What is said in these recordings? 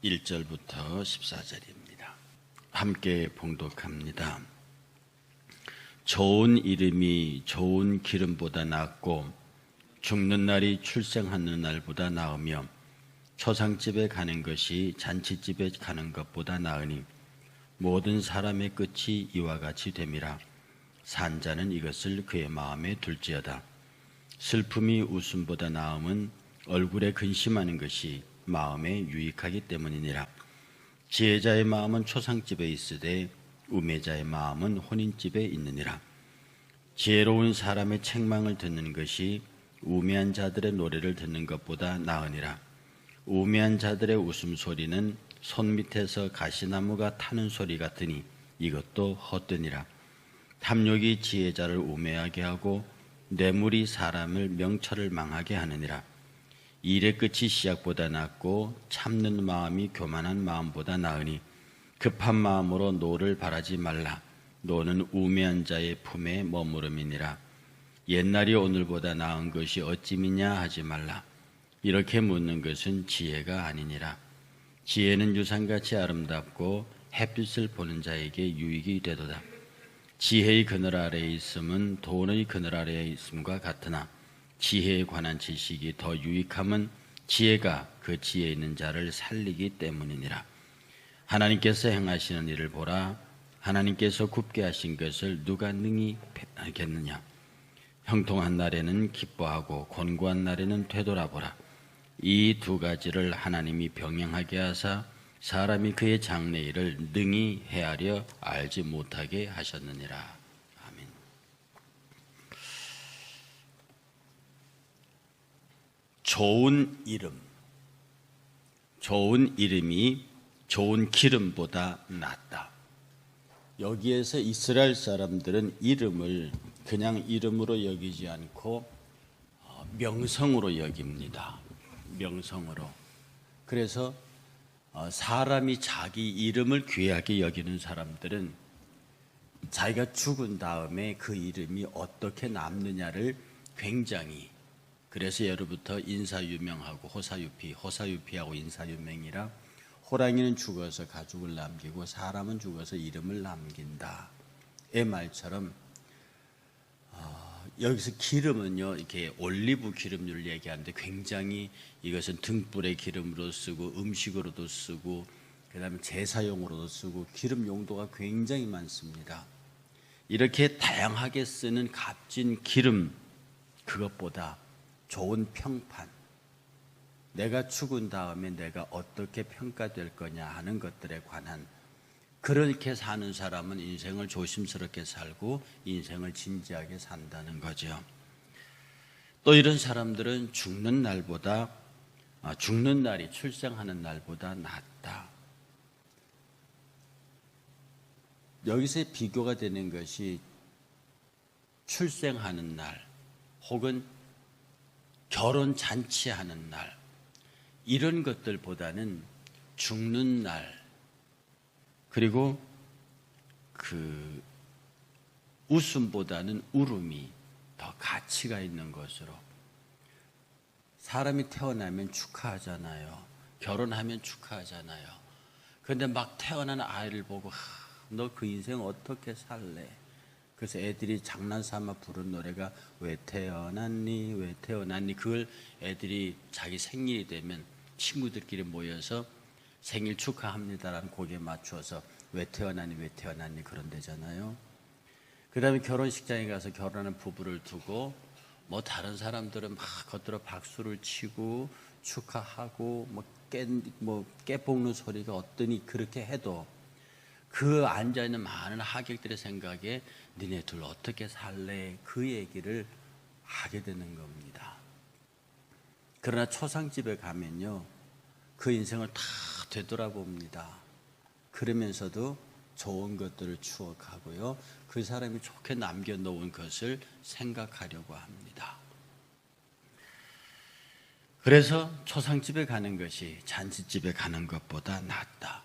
1절부터 14절입니다. 함께 봉독합니다. 좋은 이름이 좋은 기름보다 낫고 죽는 날이 출생하는 날보다 나으며 초상집에 가는 것이 잔치집에 가는 것보다 나으니 모든 사람의 끝이 이와 같이 됨이라. 산자는 이것을 그의 마음에 둘지어다. 슬픔이 웃음보다 나음은 얼굴에 근심하는 것이 마음에 유익하기 때문이니라. 지혜자의 마음은 초상집에 있으되 우매자의 마음은 혼인집에 있느니라. 지혜로운 사람의 책망을 듣는 것이 우매한 자들의 노래를 듣는 것보다 나으니라. 우매한 자들의 웃음소리는 손밑에서 가시나무가 타는 소리 같으니 이것도 헛되니라. 탐욕이 지혜자를 우매하게 하고 뇌물이 사람을 명철을 망하게 하느니라. 일의 끝이 시작보다 낫고 참는 마음이 교만한 마음보다 나으니 급한 마음으로 노를 바라지 말라. 노는 우매한 자의 품에 머무름이니라. 옛날이 오늘보다 나은 것이 어찌미냐 하지 말라. 이렇게 묻는 것은 지혜가 아니니라. 지혜는 유산같이 아름답고 햇빛을 보는 자에게 유익이 되도다. 지혜의 그늘 아래에 있음은 돈의 그늘 아래에 있음과 같으나 지혜에 관한 지식이 더 유익함은 지혜가 그 지혜 있는 자를 살리기 때문이니라. 하나님께서 행하시는 일을 보라. 하나님께서 굽게 하신 것을 누가 능히 하겠느냐. 형통한 날에는 기뻐하고 곤고한 날에는 되돌아보라. 이 두 가지를 하나님이 병행하게 하사 사람이 그의 장래일을 능히 헤아려 알지 못하게 하셨느니라. 아멘. 좋은 이름, 좋은 이름이 좋은 기름보다 낫다. 여기에서 이스라엘 사람들은 이름을 그냥 이름으로 여기지 않고 명성으로 여깁니다. 명성으로. 그래서 사람이 자기 이름을 귀하게 여기는 사람들은 자기가 죽은 다음에 그 이름이 어떻게 남느냐를 굉장히, 그래서 예로부터 인사유명하고 호사유피하고 인사유명이라, 호랑이는 죽어서 가죽을 남기고 사람은 죽어서 이름을 남긴다 의 말처럼 여기서 기름은요, 이렇게 올리브 기름류를 얘기하는데 굉장히 이것은 등불의 기름으로 쓰고 음식으로도 쓰고 그다음에 제사용으로도 쓰고 기름 용도가 굉장히 많습니다. 이렇게 다양하게 쓰는 값진 기름, 그것보다 좋은 평판, 내가 죽은 다음에 내가 어떻게 평가될 거냐 하는 것들에 관한, 그렇게 사는 사람은 인생을 조심스럽게 살고 인생을 진지하게 산다는 거죠. 또 이런 사람들은 죽는 날이 출생하는 날보다 낫다. 여기서 비교가 되는 것이 출생하는 날 혹은 결혼 잔치하는 날, 이런 것들보다는 죽는 날, 그리고 그 웃음보다는 울음이 더 가치가 있는 것으로. 사람이 태어나면 축하하잖아요. 결혼하면 축하하잖아요. 그런데 막 태어난 아이를 보고 너 그 인생 어떻게 살래? 그래서 애들이 장난삼아 부른 노래가 왜 태어났니 왜 태어났니. 그걸 애들이 자기 생일이 되면 친구들끼리 모여서 생일 축하합니다라는 곡에 맞추어서 왜 태어났니 그런 데잖아요. 그 다음에 결혼식장에 가서 결혼하는 부부를 두고 뭐 다른 사람들은 막 겉으로 박수를 치고 축하하고 깨 볶는 소리가 어떠니 그렇게 해도 그 앉아있는 많은 하객들의 생각에 니네 둘 어떻게 살래, 그 얘기를 하게 되는 겁니다. 그러나 초상집에 가면요, 그 인생을 다 되돌아봅니다. 그러면서도 좋은 것들을 추억하고요, 그 사람이 좋게 남겨놓은 것을 생각하려고 합니다. 그래서 초상집에 가는 것이 잔치집에 가는 것보다 낫다.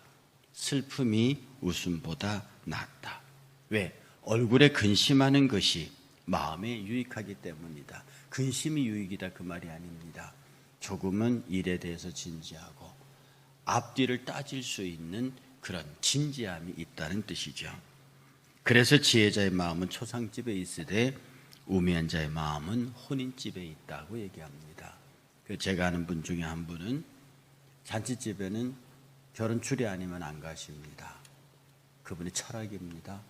슬픔이 웃음보다 낫다. 왜? 얼굴에 근심하는 것이 마음에 유익하기 때문이다. 근심이 유익이다 그 말이 아닙니다. 조금은 일에 대해서 진지하고 앞뒤를 따질 수 있는 그런 진지함이 있다는 뜻이죠. 그래서 지혜자의 마음은 초상집에 있으되 우매한 자의 마음은 혼인집에 있다고 얘기합니다. 제가 아는 분 중에 한 분은 잔치집에는 결혼 추례 아니면 안 가십니다. 그분이 철학입니다.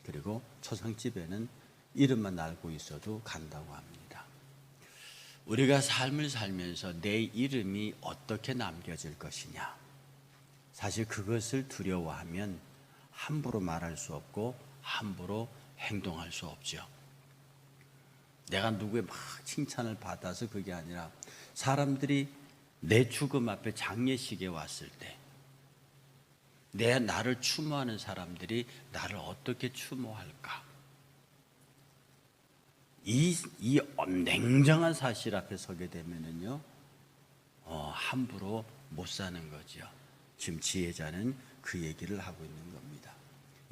그리고 초상집에는 이름만 알고 있어도 간다고 합니다. 우리가 삶을 살면서 내 이름이 어떻게 남겨질 것이냐, 사실 그것을 두려워하면 함부로 말할 수 없고 함부로 행동할 수 없죠. 내가 누구의 막 칭찬을 받아서 그게 아니라 사람들이 내 죽음 앞에 장례식에 왔을 때 나를 추모하는 사람들이 나를 어떻게 추모할까? 이 냉정한 사실 앞에 서게 되면은요, 함부로 못 사는 거죠. 지금 지혜자는 그 얘기를 하고 있는 겁니다.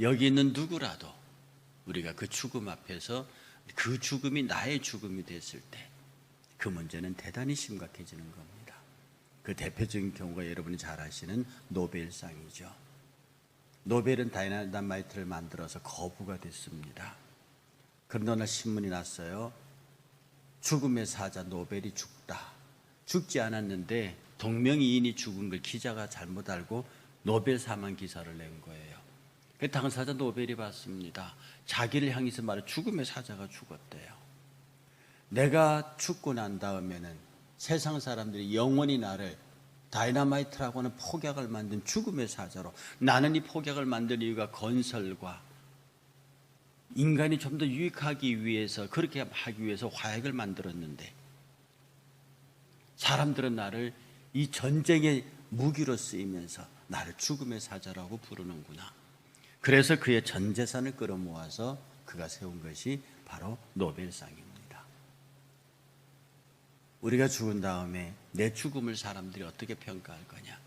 여기 있는 누구라도 우리가 그 죽음 앞에서 그 죽음이 나의 죽음이 됐을 때 그 문제는 대단히 심각해지는 겁니다. 그 대표적인 경우가 여러분이 잘 아시는 노벨상이죠. 노벨은 다이나마이트를 만들어서 거부가 됐습니다. 그런데 어느 날 신문이 났어요. 죽음의 사자 노벨이 죽다. 죽지 않았는데 동명이인이 죽은 걸 기자가 잘못 알고 노벨 사망 기사를 낸 거예요. 그 당사자 노벨이 받습니다. 자기를 향해서 말해 죽음의 사자가 죽었대요. 내가 죽고 난 다음에는 세상 사람들이 영원히 나를 다이나마이트라고 하는 폭약을 만든 죽음의 사자로, 나는 이 폭약을 만든 이유가 건설과 인간이 좀 더 유익하기 위해서, 그렇게 하기 위해서 화약을 만들었는데 사람들은 나를 이 전쟁의 무기로 쓰이면서 나를 죽음의 사자라고 부르는구나. 그래서 그의 전 재산을 끌어모아서 그가 세운 것이 바로 노벨상입니다. 우리가 죽은 다음에 내 죽음을 사람들이 어떻게 평가할 거냐?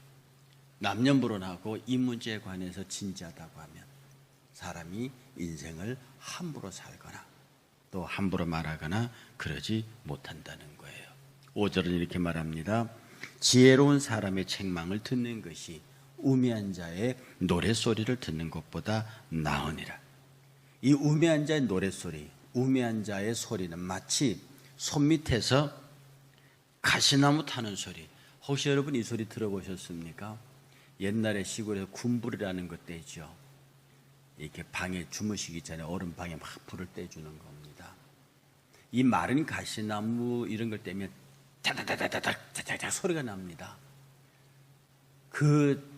남녀불문하고 이 문제에 관해서 진지하다고 하면 사람이 인생을 함부로 살거나 또 함부로 말하거나 그러지 못한다는 거예요. 5절은 이렇게 말합니다. 지혜로운 사람의 책망을 듣는 것이 우매한 자의 노랫소리를 듣는 것보다 나으니라. 이 우매한 자의 노랫소리, 우매한 자의 소리는 마치 손밑에서 가시나무 타는 소리. 혹시 여러분 이 소리 들어보셨습니까? 옛날에 시골에서 군불이라는 것 떼죠. 이렇게 방에 주무시기 전에 어른 방에 막 불을 떼주는 겁니다. 이 마른 가시나무 이런 걸 떼면 자자자자자자자자 소리가 납니다. 그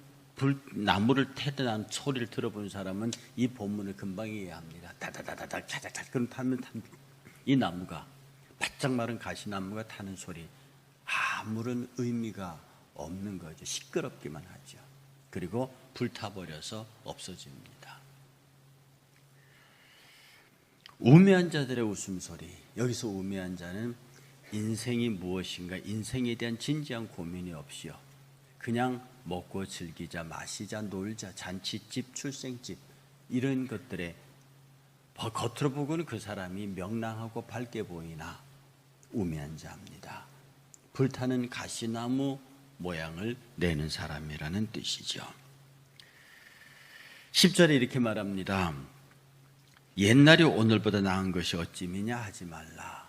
나무를 태어난 소리를 들어본 사람은 이 본문을 금방 이해합니다. 다다다다닥 자자자. 그럼 타면 이 나무가 바짝 마른 가시나무가 타는 소리, 아무런 의미가 없는 거죠. 시끄럽기만 하죠. 그리고 불타버려서 없어집니다. 우매한 자들의 웃음소리. 여기서 우매한 자는 인생이 무엇인가, 인생에 대한 진지한 고민이 없이요, 그냥 먹고 즐기자, 마시자, 놀자, 잔치집, 출생집 이런 것들에 겉으로 보고는 그 사람이 명랑하고 밝게 보이나 우매한 자입니다. 불타는 가시나무 모양을 내는 사람이라는 뜻이죠. 10절에 이렇게 말합니다. 옛날이 오늘보다 나은 것이 어찌미냐 하지 말라.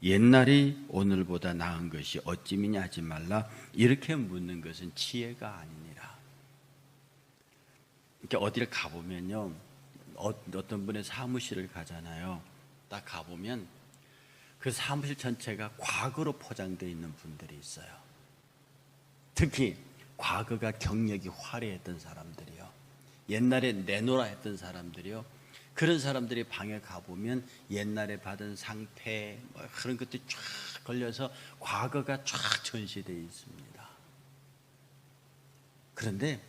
옛날이 오늘보다 나은 것이 어찌미냐 하지 말라. 이렇게 묻는 것은 지혜가 아니니라. 이렇게 어디를 가보면요, 어떤 분의 사무실을 가잖아요. 딱 가보면 그 사무실 전체가 과거로 포장되어 있는 분들이 있어요. 특히 과거가 경력이 화려했던 사람들이요, 옛날에 내노라 했던 사람들이요, 그런 사람들이 방에 가보면 옛날에 받은 상패 그런 것들이 쫙 걸려서 과거가 쫙 전시되어 있습니다. 그런데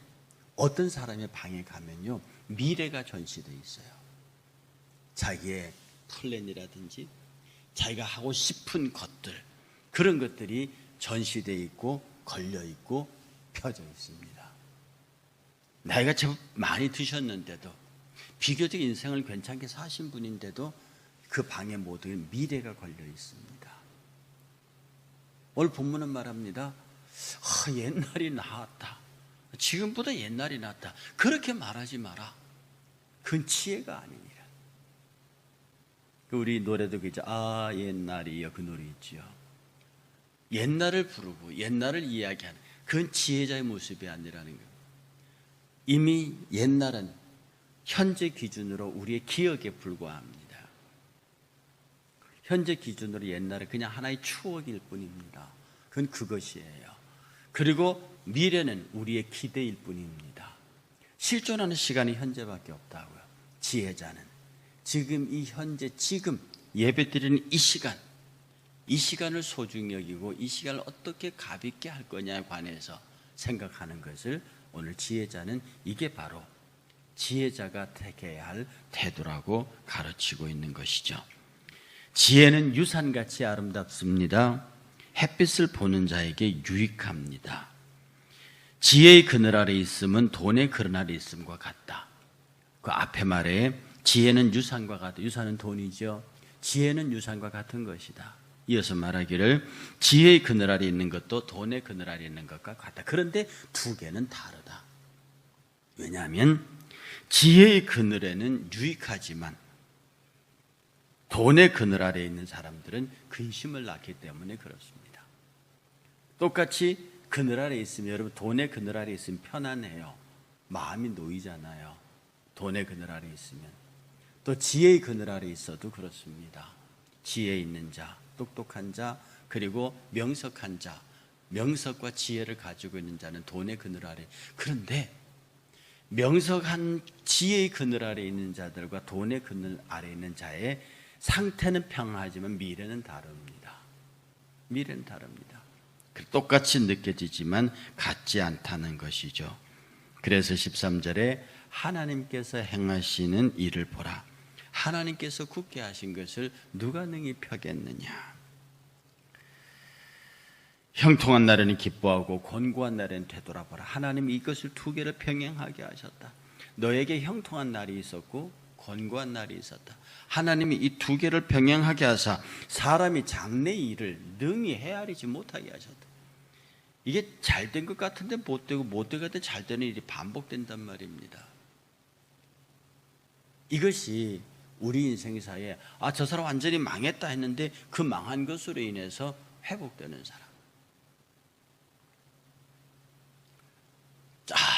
어떤 사람의 방에 가면요, 미래가 전시되어 있어요. 자기의 플랜이라든지 자기가 하고 싶은 것들, 그런 것들이 전시되어 있고 걸려 있고 펴져 있습니다. 나이가 제법 많이 드셨는데도, 비교적 인생을 괜찮게 사신 분인데도 그 방에 모든 미래가 걸려 있습니다. 오늘 본문은 말합니다. 옛날이 나았다, 지금보다 옛날이 낫다, 그렇게 말하지 마라. 그건 지혜가 아니니라. 우리 노래도 그죠. 아 옛날이여, 그 노래 있지요. 옛날을 부르고 옛날을 이야기하는, 그건 지혜자의 모습이 아니라는 거예요. 이미 옛날은 현재 기준으로 우리의 기억에 불과합니다. 현재 기준으로 옛날은 그냥 하나의 추억일 뿐입니다. 그건 그것이에요. 그리고 미래는 우리의 기대일 뿐입니다. 실존하는 시간이 현재밖에 없다고요. 지혜자는 지금 이 현재, 지금 예배드리는 이 시간을 소중히 여기고 이 시간을 어떻게 가볍게 할 거냐에 관해서 생각하는 것을 오늘 지혜자는, 이게 바로 지혜자가 택해야 할 태도라고 가르치고 있는 것이죠. 지혜는 유산같이 아름답습니다. 햇빛을 보는 자에게 유익합니다. 지혜의 그늘 아래 있음은 돈의 그늘 아래 있음과 같다. 그 앞에 말에 지혜는 유산과 같다. 유산은 돈이죠. 지혜는 유산과 같은 것이다. 이어서 말하기를 지혜의 그늘 아래 있는 것도 돈의 그늘 아래 있는 것과 같다. 그런데 두 개는 다르다. 왜냐하면 지혜의 그늘에는 유익하지만 돈의 그늘 아래 있는 사람들은 근심을 낳기 때문에 그렇습니다. 똑같이 그늘 아래 있으면, 여러분 돈의 그늘 아래 있으면 편안해요. 마음이 놓이잖아요. 돈의 그늘 아래 있으면. 또 지혜의 그늘 아래 있어도 그렇습니다. 지혜 있는 자, 똑똑한 자, 그리고 명석한 자, 명석과 지혜를 가지고 있는 자는 돈의 그늘 아래. 그런데 명석한 지혜의 그늘 아래 있는 자들과 돈의 그늘 아래 있는 자의 상태는 평화하지만 미래는 다릅니다. 미래는 다릅니다. 똑같이 느껴지지만 같지 않다는 것이죠. 그래서 13절에 하나님께서 행하시는 일을 보라. 하나님께서 굳게 하신 것을 누가 능히 펴겠느냐. 형통한 날에는 기뻐하고 곤고한 날에는 되돌아보라. 하나님이 이것을 두 개를 병행하게 하셨다. 너에게 형통한 날이 있었고 곤고한 날이 있었다. 하나님이 이 두 개를 병행하게 하사 사람이 장래 일을 능히 헤아리지 못하게 하셨다. 이게 잘 된 것 같은데 못 되고 못 되고 잘 되는 일이 반복된단 말입니다. 이것이 우리 인생사에 저 사람 완전히 망했다 했는데 그 망한 것으로 인해서 회복되는 사람.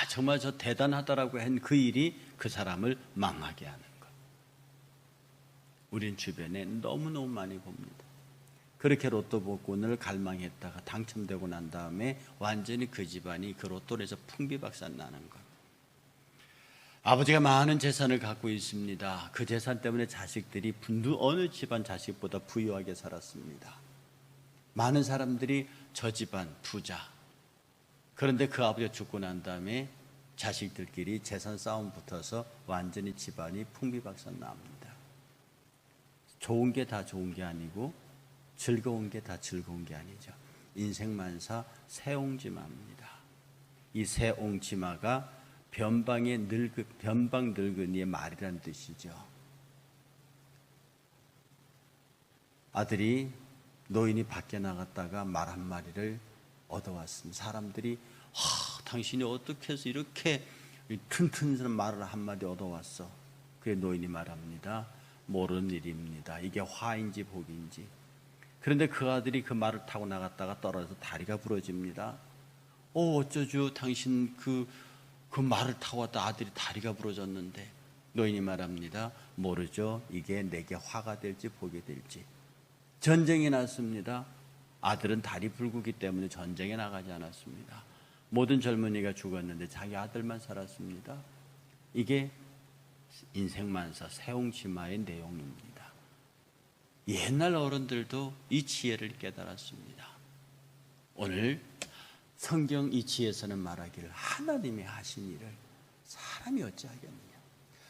정말 저 대단하다라고 한 그 일이 그 사람을 망하게 하는 것. 우린 주변에 너무너무 많이 봅니다. 그렇게 로또 복권을 갈망했다가 당첨되고 난 다음에 완전히 그 집안이 그 로또로 해서 풍비박산 나는 것. 아버지가 많은 재산을 갖고 있습니다. 그 재산 때문에 자식들이 어느 집안 자식보다 부유하게 살았습니다. 많은 사람들이 저 집안 부자. 그런데 그 아버지가 죽고 난 다음에 자식들끼리 재산 싸움 붙어서 완전히 집안이 풍비박산 납니다. 좋은 게 다 좋은 게 아니고 즐거운 게 다 즐거운 게 아니죠. 인생만사 새옹지마입니다. 이 새옹지마가 변방 늙은이의 말이라는 뜻이죠. 아들이 노인이 밖에 나갔다가 말 한마디를 얻어왔습니다. 사람들이 당신이 어떻게 해서 이렇게 튼튼한 말을 한마디 얻어왔어? 그게 노인이 말합니다. 모르는 일입니다. 이게 화인지 복인지. 그런데 그 아들이 그 말을 타고 나갔다가 떨어져서 다리가 부러집니다. 어쩌죠? 당신 그 말을 타고 왔다 아들이 다리가 부러졌는데. 노인이 말합니다. 모르죠. 이게 내게 화가 될지 복이 될지. 전쟁이 났습니다. 아들은 다리 불구기 때문에 전쟁에 나가지 않았습니다. 모든 젊은이가 죽었는데 자기 아들만 살았습니다. 이게 인생만사 새옹지마의 내용입니다. 옛날 어른들도 이 지혜를 깨달았습니다. 오늘 성경 이 지혜에서는 말하기를 하나님이 하신 일을 사람이 어찌하겠느냐.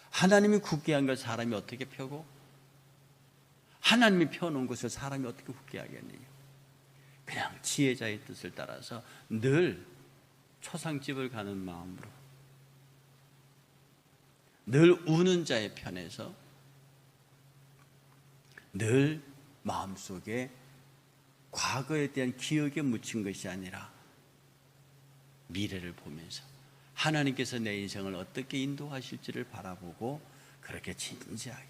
하나님이 굳게 한 걸 사람이 어떻게 펴고, 하나님이 펴놓은 것을 사람이 어떻게 굳게 하겠느냐. 그냥 지혜자의 뜻을 따라서 늘 초상집을 가는 마음으로, 늘 우는 자의 편에서, 늘 마음속에 과거에 대한 기억에 묻힌 것이 아니라 미래를 보면서 하나님께서 내 인생을 어떻게 인도하실지를 바라보고 그렇게 진지하게,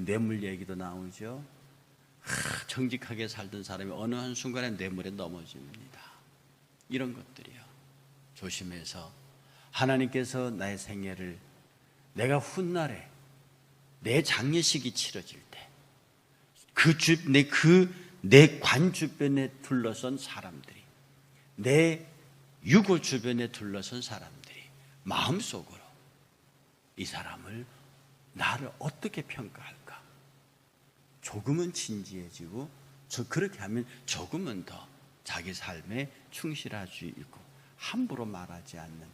뇌물 얘기도 나오죠. 정직하게 살던 사람이 어느 한순간에 뇌물에 넘어집니다. 이런 것들이요, 조심해서 하나님께서 나의 생애를, 내가 훗날에 내 장례식이 치러질 때 내 관 주변에 둘러선 사람들이, 내 유고 주변에 둘러선 사람들이 마음속으로 이 사람을, 나를 어떻게 평가할까? 조금은 진지해지고, 그렇게 하면 조금은 더 자기 삶에 충실할 수 있고 함부로 말하지 않는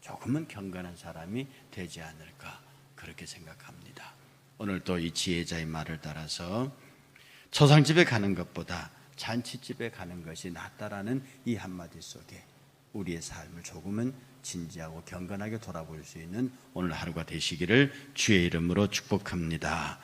조금은 경건한 사람이 되지 않을까, 그렇게 생각합니다. 오늘 또 이 지혜자의 말을 따라서 초상집에 가는 것보다 잔치집에 가는 것이 낫다라는 이 한마디 속에 우리의 삶을 조금은 진지하고 경건하게 돌아볼 수 있는 오늘 하루가 되시기를 주의 이름으로 축복합니다.